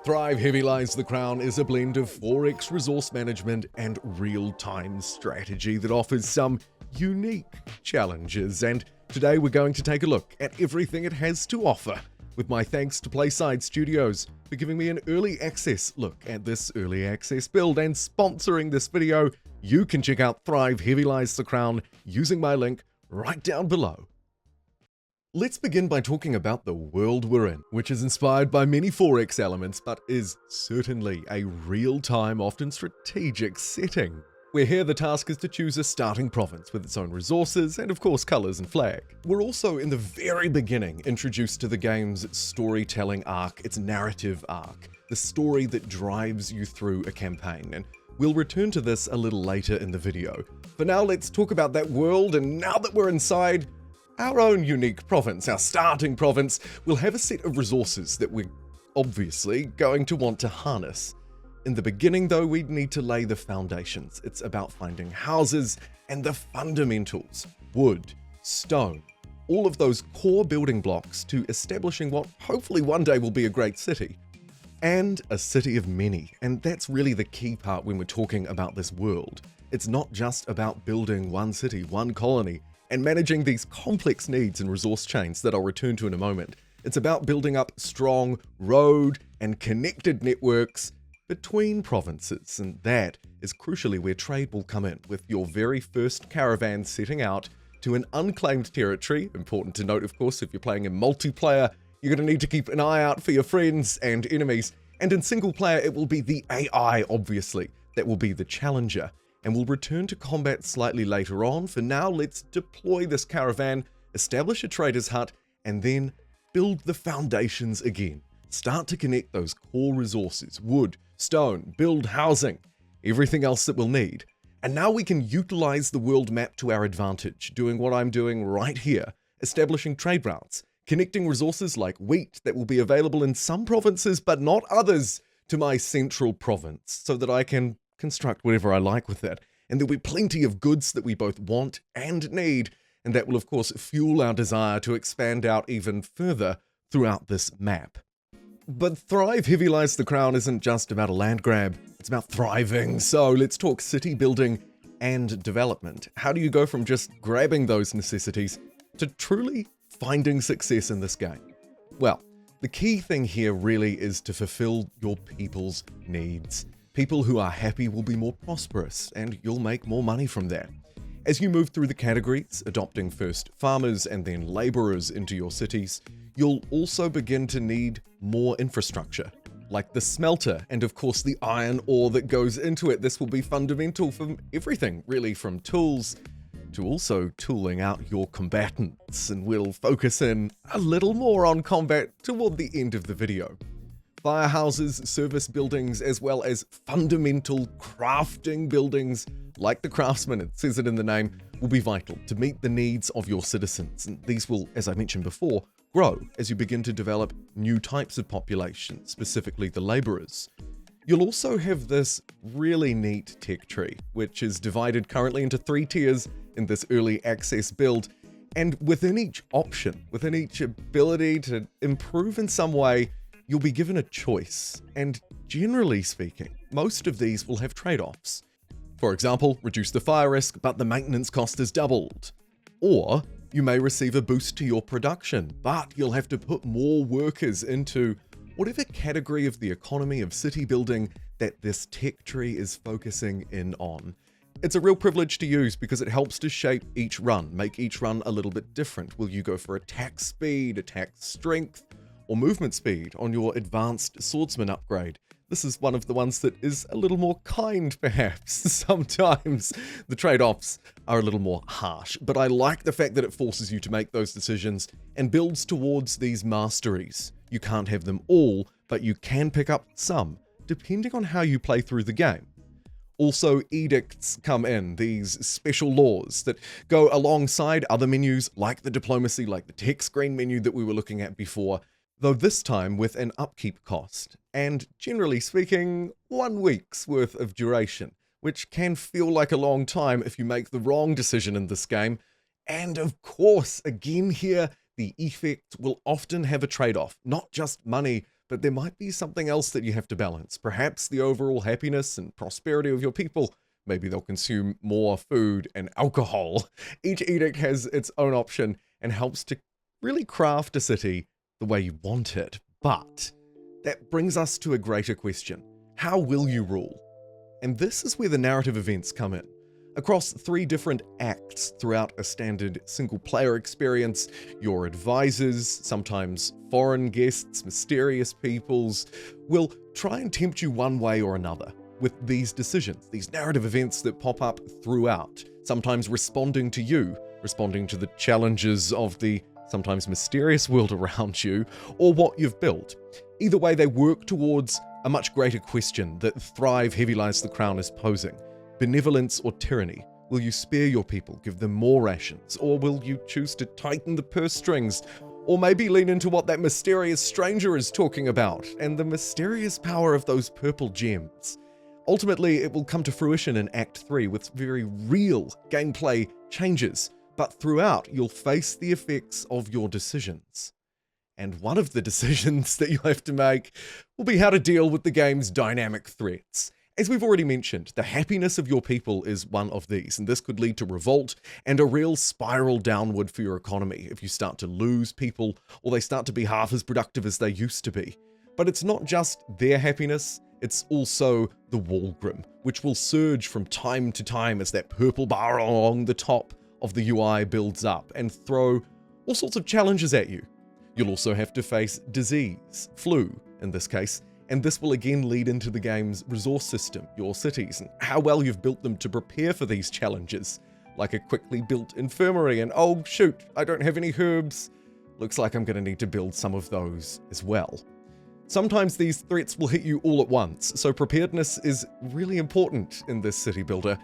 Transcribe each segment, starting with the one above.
Thrive Heavy Lies the Crown is a blend of 4x resource management and real-time strategy that offers some unique challenges, and today we're going to take a look at everything it has to offer, with my thanks to Playside Studios for giving me an early access look at this early access build and sponsoring this video. You can check out Thrive Heavy Lies the Crown using my link right down below. Let's begin by talking about the world we're in, which is inspired by many 4X elements, but is certainly a real-time, often strategic setting. Where here the task is to choose a starting province with its own resources and of course colours and flag. We're also in the very beginning introduced to the game's storytelling arc, its narrative arc, the story that drives you through a campaign, and we'll return to this a little later in the video. For now, let's talk about that world, and now that we're inside, our own unique province, our starting province, will have a set of resources that we're obviously going to want to harness. In the beginning though, we'd need to lay the foundations. It's about finding houses and the fundamentals, wood, stone, all of those core building blocks to establishing what hopefully one day will be a great city. And a city of many, and that's really the key part when we're talking about this world. It's not just about building one city, one colony, and managing these complex needs and resource chains that I'll return to in a moment. It's about building up strong road and connected networks between provinces, and that is crucially where trade will come in, with your very first caravan setting out to an unclaimed territory. Important to note, of course, if you're playing in multiplayer, you're going to need to keep an eye out for your friends and enemies, and in single player it will be the AI, obviously, that will be the challenger. And we'll return to combat slightly later on. For now, let's deploy this caravan, establish a trader's hut, and then build the foundations again. Start to connect those core resources, wood, stone, build housing, everything else that we'll need. And now we can utilize the world map to our advantage, doing what I'm doing right here, establishing trade routes, connecting resources like wheat that will be available in some provinces but not others to my central province, so that I can construct whatever I like with that, and there'll be plenty of goods that we both want and need, and that will of course fuel our desire to expand out even further throughout this map. But Thrive Heavy Lies the Crown isn't just about a land grab, it's about thriving. So let's talk city building and development. How do you go from just grabbing those necessities to truly finding success in this game? Well, the key thing here really is to fulfill your people's needs. People who are happy will be more prosperous, and you'll make more money from that. As you move through the categories, adopting first farmers and then laborers into your cities, you'll also begin to need more infrastructure, like the smelter and of course the iron ore that goes into it. This will be fundamental for everything, really, from tools to also tooling out your combatants, and we'll focus in a little more on combat toward the end of the video. Firehouses, service buildings, as well as fundamental crafting buildings like the craftsman, it says it in the name, will be vital to meet the needs of your citizens. And these will, as I mentioned before, grow as you begin to develop new types of population, specifically the laborers. You'll also have this really neat tech tree, which is divided currently into 3 tiers in this early access build. And within each option, within each ability to improve in some way, you'll be given a choice, and generally speaking, most of these will have trade-offs. For example, reduce the fire risk, but the maintenance cost is doubled. Or you may receive a boost to your production, but you'll have to put more workers into whatever category of the economy of city building that this tech tree is focusing in on. It's a real privilege to use because it helps to shape each run, make each run a little bit different. Will you go for attack speed, attack strength, or movement speed on your advanced swordsman upgrade? This is one of the ones that is a little more kind, perhaps. Sometimes the trade-offs are a little more harsh, but I like the fact that it forces you to make those decisions and builds towards these masteries. You can't have them all, but you can pick up some, depending on how you play through the game. Also, edicts come in, these special laws that go alongside other menus like the diplomacy, like the tech screen menu that we were looking at before, though this time with an upkeep cost, and generally speaking, 1 week's worth of duration, which can feel like a long time if you make the wrong decision in this game. And of course, again here, the effect will often have a trade-off, not just money, but there might be something else that you have to balance. Perhaps the overall happiness and prosperity of your people. Maybe they'll consume more food and alcohol. Each edict has its own option and helps to really craft a city the way you want it. But that brings us to a greater question. How will you rule? And this is where the narrative events come in. Across 3 different acts throughout a standard single-player experience, your advisors, sometimes foreign guests, mysterious peoples, will try and tempt you one way or another with these decisions, these narrative events that pop up throughout, sometimes responding to you, responding to the challenges of the sometimes mysterious world around you, or what you've built. Either way, they work towards a much greater question that Thrive Heavy Lies the Crown is posing. Benevolence or tyranny? Will you spare your people, give them more rations? Or will you choose to tighten the purse strings? Or maybe lean into what that mysterious stranger is talking about, and the mysterious power of those purple gems. Ultimately, it will come to fruition in Act 3 with very real gameplay changes, but throughout, you'll face the effects of your decisions. And one of the decisions that you'll have to make will be how to deal with the game's dynamic threats. As we've already mentioned, the happiness of your people is one of these, and this could lead to revolt and a real spiral downward for your economy if you start to lose people or they start to be half as productive as they used to be. But it's not just their happiness, it's also the Walegrim, which will surge from time to time as that purple bar along the top of the UI builds up and throw all sorts of challenges at you. You'll also have to face disease, flu in this case, and this will again lead into the game's resource system, your cities, and how well you've built them to prepare for these challenges, like a quickly built infirmary and oh shoot, I don't have any herbs. Looks like I'm going to need to build some of those as well. Sometimes these threats will hit you all at once, so preparedness is really important in this city builder.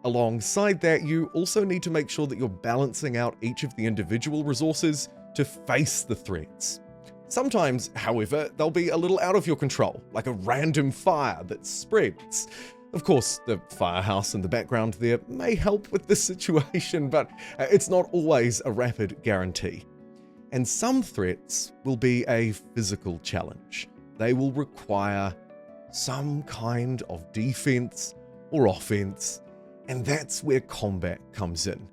Alongside that, you also need to make sure that you're balancing out each of the individual resources to face the threats. Sometimes, however, they'll be a little out of your control, like a random fire that spreads. Of course, the firehouse in the background there may help with this situation, but it's not always a rapid guarantee. And some threats will be a physical challenge. They will require some kind of defense or offense, and that's where combat comes in.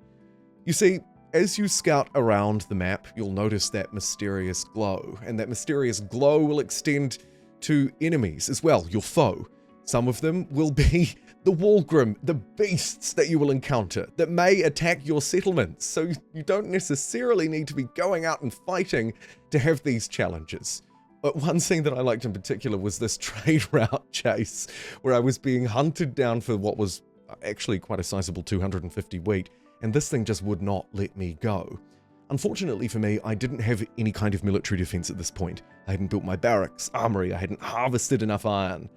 You see, as you scout around the map, you'll notice that mysterious glow, and that mysterious glow will extend to enemies as well, your foe. Some of them will be the Walegrim, the beasts that you will encounter that may attack your settlements, so you don't necessarily need to be going out and fighting to have these challenges. But one scene that I liked in particular was this trade route chase, where I was being hunted down for what was actually quite a sizable 250 wheat, and this thing just would not let me go. Unfortunately for me, I didn't have any kind of military defense at this point. I hadn't built my barracks, armory, I hadn't harvested enough iron.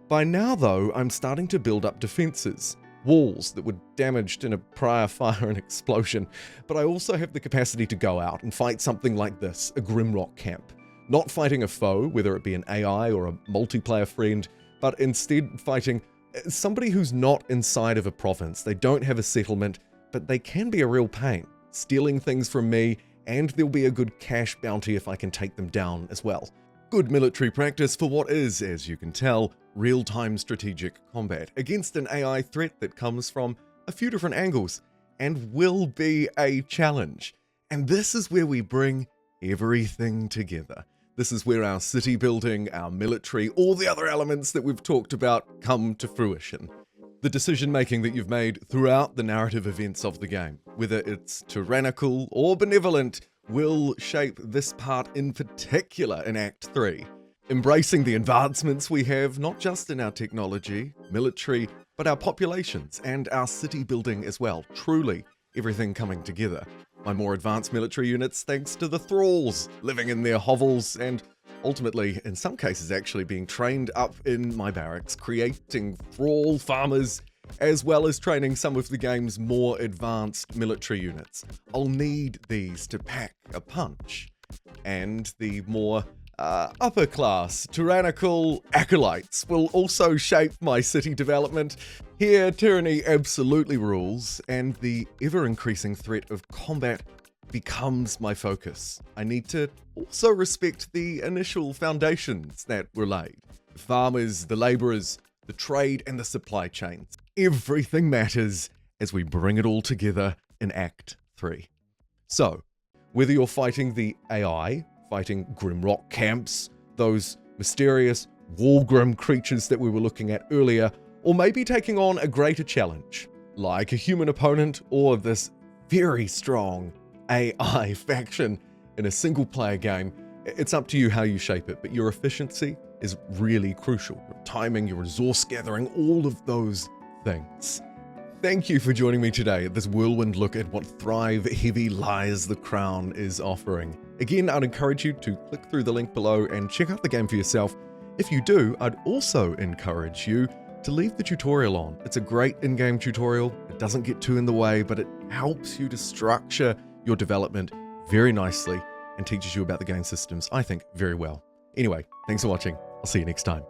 By now though, I'm starting to build up defenses, walls that were damaged in a prior fire and explosion, but I also have the capacity to go out and fight something like this, a Grimrock camp. Not fighting a foe, whether it be an AI or a multiplayer friend, but instead fighting somebody who's not inside of a province. They don't have a settlement, but they can be a real pain, stealing things from me, and there'll be a good cash bounty if I can take them down as well. Good military practice for what is, as you can tell, real-time strategic combat against an AI threat that comes from a few different angles and will be a challenge. And this is where we bring everything together. This is where our city building, our military, all the other elements that we've talked about come to fruition. The decision-making that you've made throughout the narrative events of the game, whether it's tyrannical or benevolent, will shape this part in particular in Act 3. Embracing the advancements we have, not just in our technology, military, but our populations and our city building as well. Truly, everything coming together. My more advanced military units thanks to the thralls living in their hovels and ultimately, in some cases, actually being trained up in my barracks, creating thrall farmers, as well as training some of the game's more advanced military units. I'll need these to pack a punch. And the more upper class, tyrannical acolytes will also shape my city development. Here, tyranny absolutely rules, and the ever-increasing threat of combat becomes my focus. I need to also respect the initial foundations that were laid. The farmers, the laborers, the trade, and the supply chains. Everything matters as we bring it all together in Act 3. So, whether you're fighting the AI, fighting Grimrock camps, those mysterious Walegrim creatures that we were looking at earlier, or maybe taking on a greater challenge, like a human opponent or this very strong AI faction in a single-player game, it's up to you how you shape it, but your efficiency is really crucial. Your timing, your resource gathering, all of those things. Thank you for joining me today at this whirlwind look at what Thrive Heavy Lies the Crown is offering. Again, I'd encourage you to click through the link below and check out the game for yourself. If you do, I'd also encourage you to leave the tutorial on. It's a great in-game tutorial. It doesn't get too in the way, but it helps you to structure your development very nicely and teaches you about the game systems, I think, very well. Anyway, thanks for watching. I'll see you next time.